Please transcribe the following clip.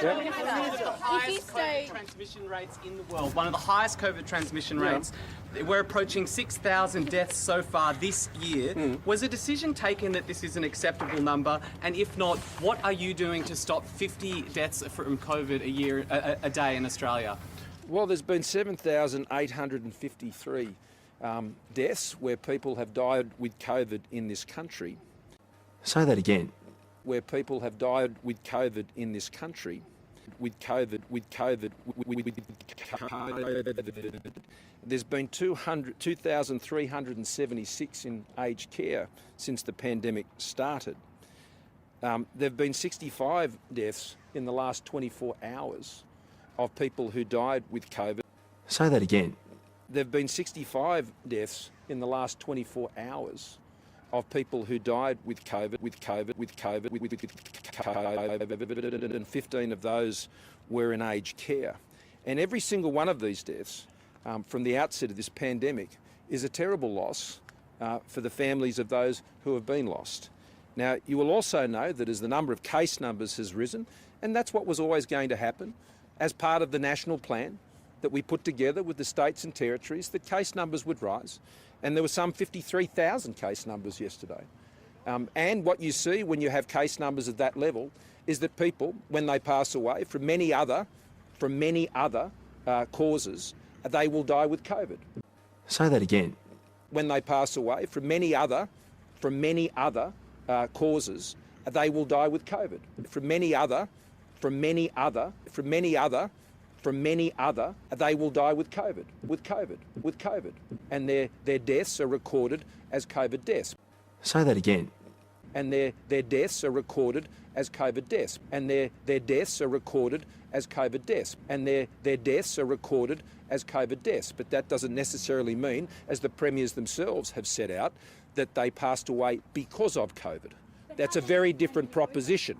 One of the highest COVID transmission rates in the world. One of the highest COVID transmission rates. We're approaching 6,000 deaths so far this year. Was a decision taken that this is an acceptable number? And if not, what are you doing to stop 50 deaths from COVID a day in Australia? Well, there's been 7,853 deaths where people have died with COVID in this country. Say that again. Where people have died with COVID in this country. With COVID. There's been 2,376 in aged care since the pandemic started. There have been 65 deaths in the last 24 hours of people who died with COVID. Say that again. There have been 65 deaths in the last 24 hours of people who died with COVID, and 15 of those were in aged care. And every single one of these deaths from the outset of this pandemic is a terrible loss for the families of those who have been lost. Now, you will also know that as the number of case numbers has risen, and that's what was always going to happen, as part of the national plan that we put together with the states and territories, that case numbers would rise. And there were some 53,000 case numbers yesterday. And what you see when you have case numbers at that level is that people, when they pass away from many other causes, they will die with COVID. Say that again. When they pass away from many other causes, they will die with COVID. From many other, they will die with COVID. And their deaths are recorded as COVID deaths. Say that again. And their deaths are recorded as COVID deaths. And their deaths are recorded as COVID deaths. And their deaths are recorded as COVID deaths. But that doesn't necessarily mean, as the premiers themselves have set out, that they passed away because of COVID. That's a very different proposition.